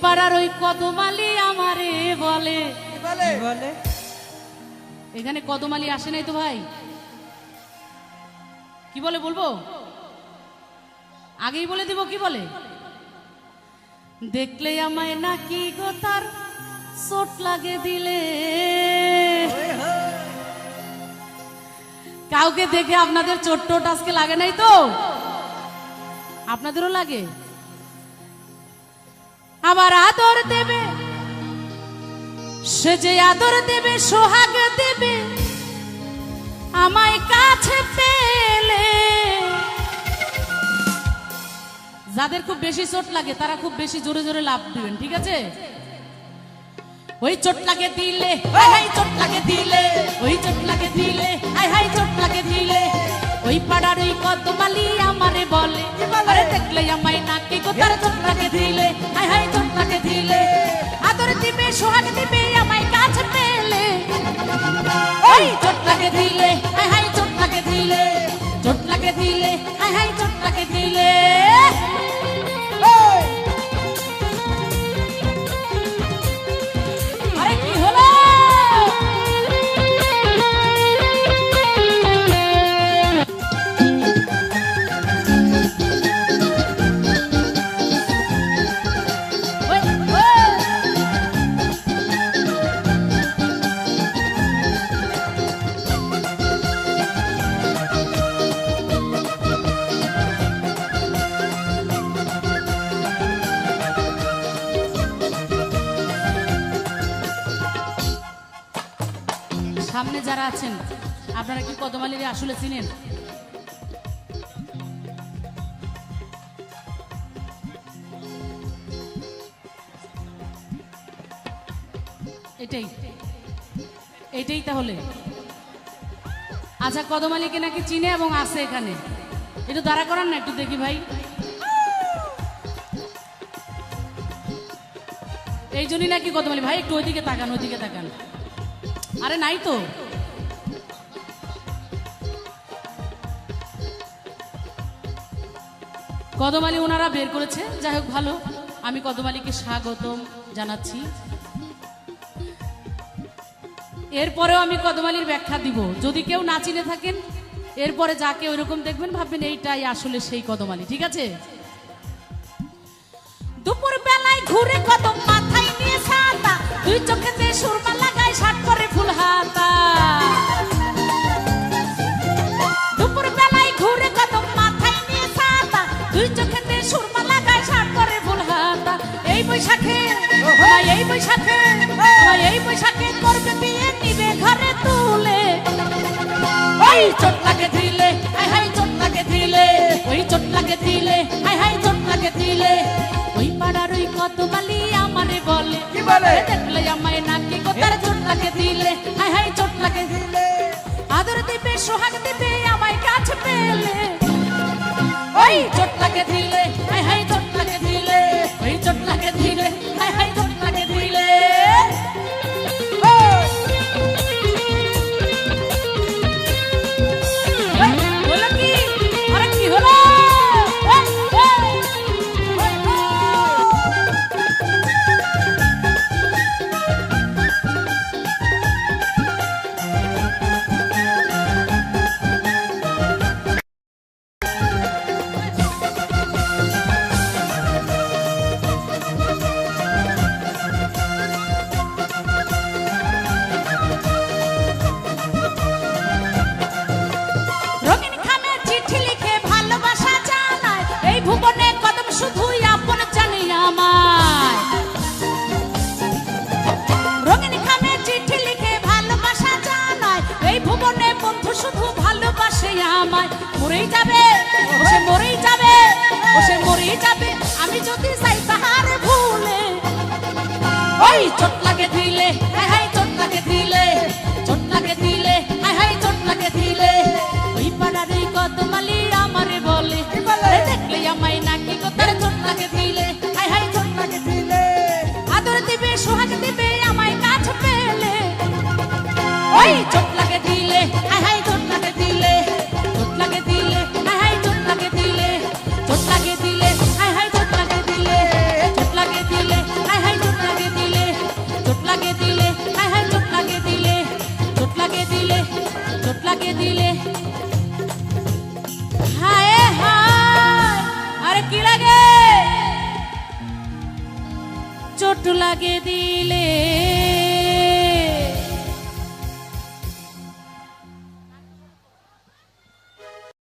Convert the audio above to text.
পাড়ার ওই কদমালি আমারে বলে বলে এখানে কদমালি আসে নাই তো ভাই, কি বলে বলবো? আগেই বলে দিব কি বলে, দেখলে আমায় নাকি গো তার চোট লাগে দিলে। কাউকে দেখে আপনাদের চোট টোট আজকে লাগে নাই তো? আপনাদেরও লাগে? আবার আদর দেবে, সে যে আদর দেবে সোহাগ দেবে আমায় কাছে পেলে। যাদের খুব বেশি চোট লাগে তারা খুব বেশি জোরে জোরে লাফ দিবেন, ঠিক আছে? ওই চোট লাগে দিলে হাই হাই চোট লাগে দিলে, ওই চোট লাগে দিলে হাই হাই চোট লাগে দিলে। ওই পাড়ার ওই কদমালি আমারে বলে, আরে দেখলে আমায় নাকি গো তার চোট লাগে দিলে, হাই হাই চোট লাগে দিলে। আদর দিবে সোহাগ দিবে আমায় কাছে পেলে। ওই চোট লাগে দিলে হাই হাই চোট লাগে দিলে, চোট লাগে দিলে হাই হাই চোট লাগে দিলে। আরে কি হলো? সামনে যারা আছেন আপনারা কি কদমালিরে আসলে চিনেন? এটাই এটাই তাহলে। আচ্ছা, কদমালিকে নাকি চিনে এবং আছে এখানে, একটু দাঁড়া করান না, একটু দেখি ভাই। এই জন্যই নাকি কদমালি ভাই, একটু ওইদিকে তাকান, ওইদিকে তাকান। আরে নাই তো, কদমালি ওনারা বের করেছে। যাই হোক, ভালো, আমি কদমালিকে স্বাগতম জানাচ্ছি। এরপরেও আমি কদমালির ব্যাখ্যা দিব, যদি কেউ না চিনে থাকেন এরপরে যাকে ওইরকম দেখবেন ভাববেন এইটাই আসলে সেই কদমালি, ঠিক আছে? দুপুর বেলায় ঘুরে কদম মাথায় নিয়ে ছাতা, দুই চোখেতে সুরমা লাগায় শার্ট পরে ফুল হাতা। দুপুর বেলায় ঘুরে কদম মাথায় নিয়ে ছাতা, দুই চোখেতে সুরমা লাগায় শার্ট পরে ফুল হাতা। এই বৈশাখে এই বৈশাখে এই বৈশাখে করবে বিয়ে, নিবে ঘরে তুলে। ওই চোট লাগে দিলে হাই হাই চোট লাগে দিলে, ওই চোট লাগে দিলে হাই হাই চোট লাগে দিলে। ওই পাড়ার ওই কদমালি আমারে বলে, কি বলে? দেখলে আমায় নাকি গো তার চোট লাগে দিলে, হাই হাই চোট লাগে দিলে। আদর দিবে সোহাগ দিবে আমায় কাছে পেলে। ওই চোট লাগে দিলে হাই হাই চোট লাগে দিলে, ওই চোট লাগে দিলে হাই হাই চোট লাগে দিলে। বলো কি? আরে কি হলো? রঙিন খামে চিঠি লিখে ভালোবাসা জানায়, এই ভুবনে কদম শুধুই আপন জানি আমায়। রঙিন খামে চিঠি লিখে ভালোবাসা জানায়, এই ভুবনে বন্ধু শুধু ভালোবাসে আমায়। মরেই যাবে ও সে মরেই যাবে, ও সে মরেই যাবে আমি যদি যাই তাহার ভুলে। ওই চোট লাগে দিলে হাই হাই চোট লাগে দিলে, চোট লাগে দিলে হাই হাই চোট লাগে দিলে। ওই পাড়ার এই কদমালি আমারে বলে, দেখলে আমায় নাকি গো তার চোট লাগে দিলে, হাই হাই চোট লাগে দিলে। আদর দিবে সোহাগ দিবে আমায় কাছে পেলে। ওই চোট লাগে দিলে হাই হাই চোট লাগে দিলে, চোট লাগে দিলে হাই হাই চোট লাগে দিলে, চোট লাগে দিলে হাই হাই চোট লাগে দিলে, চোট লাগে দিলে হাই দিলে হায় হায় আরে কি লাগে চোট লাগে দিলে